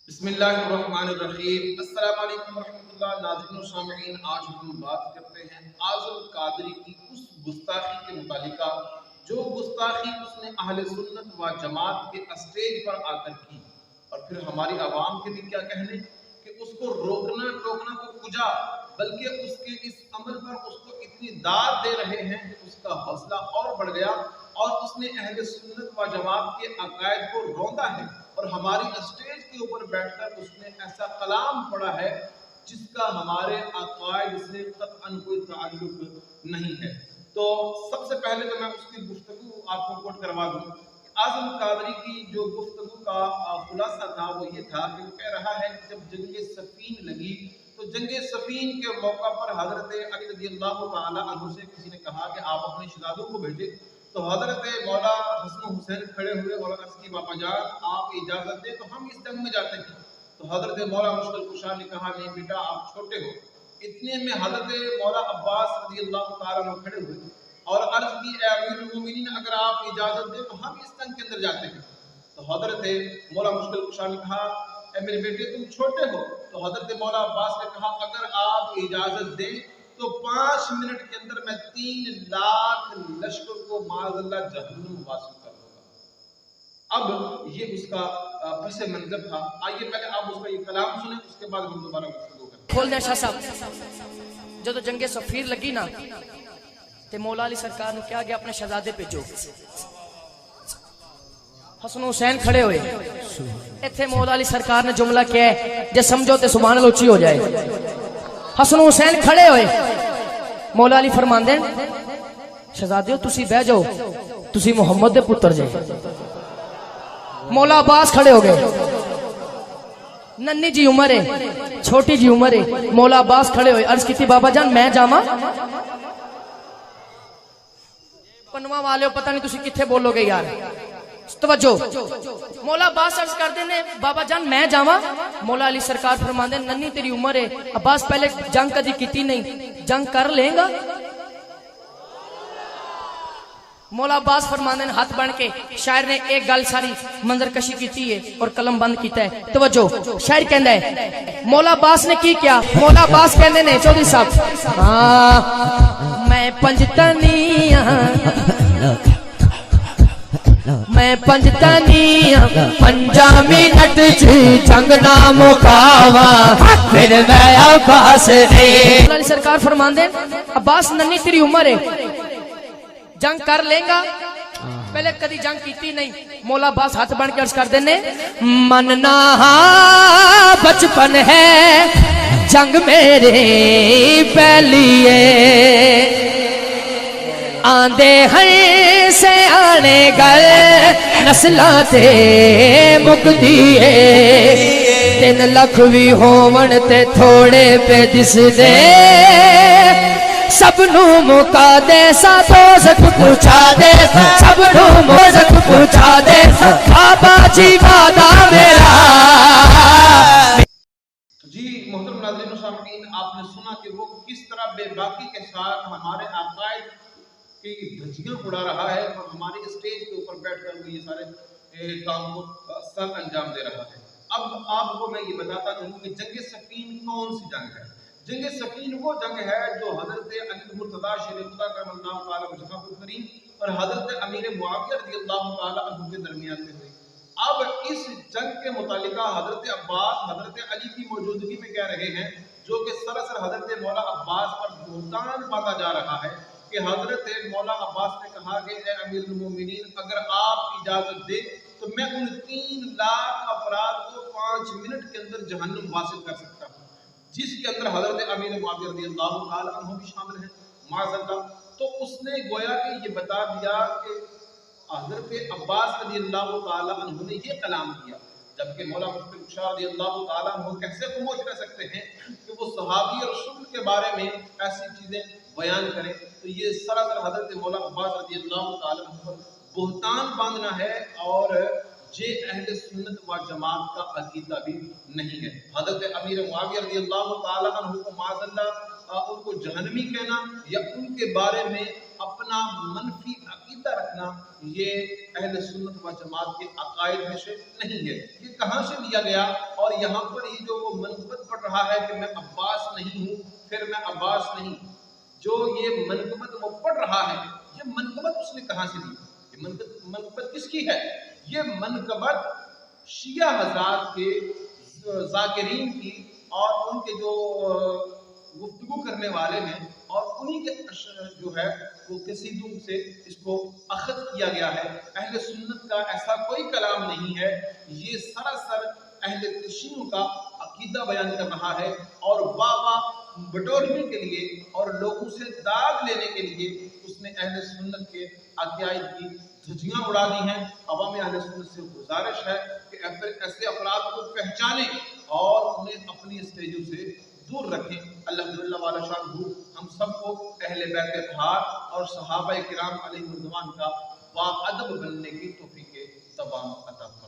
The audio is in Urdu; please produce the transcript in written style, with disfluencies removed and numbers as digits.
بسم اللہ الرحمن الرحیم۔ السلام علیکم ورحمۃ اللہ۔ ناظرین و سامعین، آج ہم بات کرتے ہیں اعظم قادری کی اس گستاخی کے متعلقہ جو گستاخی اس نے اہل سنت و جماعت کے اسٹیج پر آ کر کی، اور پھر ہماری عوام کے بھی کیا کہنے کہ اس کو روکنا ٹوکنا تو کجا، بلکہ اس کے اس عمل پر اس کو اتنی داد دے رہے ہیں کہ اس کا حوصلہ اور بڑھ گیا، اور اس نے اہل سنت و جماعت کے عقائد کو روندا ہے، اور ہماری اسٹیج کے اوپر بیٹھ کر اس نے ایسا کلام پڑھا ہے جس کا ہمارے عقائد سے قطعاً کوئی تعلق نہیں ہے۔ تو سب سے پہلے تو میں اس کی گفتگو آپ کو کوٹ کروا دوں۔ اعظم قادری کی جو گفتگو کا خلاصہ تھا وہ یہ تھا کہ وہ کہہ رہا ہے کہ جب جنگ صفین لگی تو جنگ صفین کے موقع پر حضرت علی رضی اللہ تعالی عنہ سے کسی نے کہا کہ آپ اپنے شہزادوں کو بھیجیں، تو حضرت مولا حسن حسین کھڑے ہوئے اور عرض کی باپا جان آپ اجازت دیں تو ہم اس جنگ میں جاتے ہیں۔ تو حضرت مولا مشکل کشا نے کہا نہیں بیٹا آپ چھوٹے ہو۔ اتنے میں حضرت مولا عباس رضی اللہ تعالیٰ عنہ کھڑے ہوئے اور عرض کی اے امیر المومنین اگر آپ اجازت دیں تو ہم اس جنگ کے اندر جاتے ہیں۔ تو حضرت مولا مشکل کشا نے کہا اے میرے بیٹے تم چھوٹے ہو۔ تو حضرت مولا عباس نے کہا اگر آپ اجازت دیں تو 5 منٹ کے اندر میں 3 لاکھ لشکر کو معاذ اللہ جہنم واصل کر دوں گا۔ اب یہ اس کا پس منظر تھا۔ آئیے پہلے آپ اس کا یہ کلام سنیں، اس کے بعد ہم دوبارہ گفتگو کریں۔ کھول دیں شاہ صاحب، جدو جنگ صفیر لگی نا تے مولا علی سرکار نے کیا گیا اپنے شہزادے پہ جو حسن حسین کھڑے ہوئے، ایتھے مولا علی سرکار نے جملہ کیا ہے جے سمجھو تے سبحان اللہ اچھی ہو جائے۔ حسن حسین کھڑے ہوئے، مولا علی فرماندے شہزادیو تسی بہ جاؤ، تسی محمد دے پتر جے۔ مولا عباس کھڑے ہو گئے، ننی جی عمر ہے، چھوٹی جی عمر ہے، مولا عباس کھڑے ہوئے، عرض کی تھی بابا جان میں جاما؟ پنواں والے پتہ نہیں تسی کتھے بولو گے یار، توجہ۔ مولا عباس عرض کر دینے بابا جان میں جاما؟ مولا علی سرکار فرماندے ننی تیری عمر ہے، عباس پہلے جنگ کدی کیتی نہیں، جنگ کر لیں گا؟ مولا عباس فرماندے ہاتھ بن کے شاعر نے ایک گل ساری منظر کشی کیتی ہے اور قلم بند کیتا ہے، توجہ۔ شاعر کہندا ہے مولا عباس نے کی کیا؟ مولا عباس کہندے نے چودھری صاحب میں پنجتنیاں میں پنجتنیاں 5 منٹ چی جنگ نہ مکاوا پھر میں عباس نے۔ مولا علی سرکار فرماندے عباس ننی تیری عمر ہے، جنگ کر لیں گا؟ پہلے کدی جنگ کیتی نہیں۔ مولا عباس ہاتھ بن کے عرض کر دینے مننا بچپن ہے جنگ میرے پہلی ہے، آندے ہیں سے آنے گل نسلہ تے مکدی ہے، 3 لکھ بھی ہون تے تھوڑے پہ دس دے، سب نو مکا دے سا دوزخ پہنچا دے، سب نو دوزخ پہنچا دے بابا جی وعدہ میرا۔ جی محترم ناظرین و سامعین، آپ نے سنا کہ وہ کس طرح بے باکی کے ساتھ ہمارے عقائد کی دھجیاں اڑا رہا ہے، اور ہمارے اسٹیج کے اوپر بیٹھ کر وہ یہ سارے کام کو سر انجام دے رہا ہے۔ اب آپ کو میں یہ بتاتا چلوں کہ جنگ صفین کون سی جنگ ہے؟ جنگ صفین وہ جنگ ہے جو حضرت علی مرتضیٰ شیر خدا کرم اللہ تعالیٰ وجہہ الکریم اور حضرت امیر معاویہ رضی اللہ تعالیٰ عنہ کے درمیان میں ہوئی۔ اب اس جنگ کے متعلقہ حضرت عباس حضرت علی کی موجودگی میں کہہ رہے ہیں، جو کہ سراسر حضرت مولا عباس پر بہتان باندھا جا رہا ہے کہ حضرت مولا عباس نے کہا کہ اے امیر المومنین اگر آپ اجازت دیں تو میں ان 3 لاکھ افراد کو 5 منٹ کے اندر جہنم واصل کر سکتا ہوں، جس کے اندر حضرت امیر معاویہ رضی اللہ تعالیٰ عنہ بھی شامل ہیں معاذ اللہ۔ تو اس نے گویا کہ یہ بتا دیا کہ حضرت عباس رضی اللہ تعالیٰ عنہ نے یہ کلام کیا، جبکہ مولا مشکل کشا رضی اللہ تعالیٰ عنہ کیسے خاموش رہ سکتے ہیں کہ وہ صحابی رسول کے بارے میں ایسی چیزیں بیان کریں؟ تو یہ سراسر حضرت مولا عباس رضی اللہ تعالیٰ عنہ پر بہتان باندھنا ہے، اور یہ اہل سنت و جماعت کا عقیدہ بھی نہیں ہے۔ حضرت امیر معاویہ رضی اللہ تعالیٰ عنہ کو معاذ اللہ ان کو جہنمی کہنا یا ان کے بارے میں اپنا منفی عقیدہ عقیدہ رکھنا یہ اہل سنت و جماعت کے عقائد میں سے نہیں ہے۔ یہ کہاں سے لیا گیا؟ اور یہاں پر یہ جو وہ منقبت پڑھ رہا ہے کہ میں عباس نہیں ہوں، پھر میں عباس نہیں، جو یہ منقبت وہ پڑھ رہا ہے، یہ منقبت اس نے کہاں سے لی؟ یہ منقبت کس کی ہے؟ یہ منقبت شیعہ حضرات کے ذاکرین کی اور ان کے جو گفتگو کرنے والے ہیں، اور انہی کے جو ہے وہ قصیدوں سے اس کو اخذ کیا گیا ہے۔ اہل سنت کا ایسا کوئی کلام نہیں ہے، یہ سراسر اہل تشیع کا عقیدہ بیان کر رہا ہے، اور واہ بٹورنے کے لیے اور لوگوں سے داد لینے کے لیے اس نے اہل سنت کے عقائد کی دھجیاں اڑا دی ہیں۔ عوام اہل سنت سے گزارش ہے کہ ایسے افراد کو پہچانیں اور انہیں اپنی اسٹیجوں سے دور رکھیں۔ اللہ والا شان ہم سب کو اہل بیت اطہار اور صحابہ کرام علیہ الرضوان کا باادب بننے کی توفیق تمام عطا فرمائے۔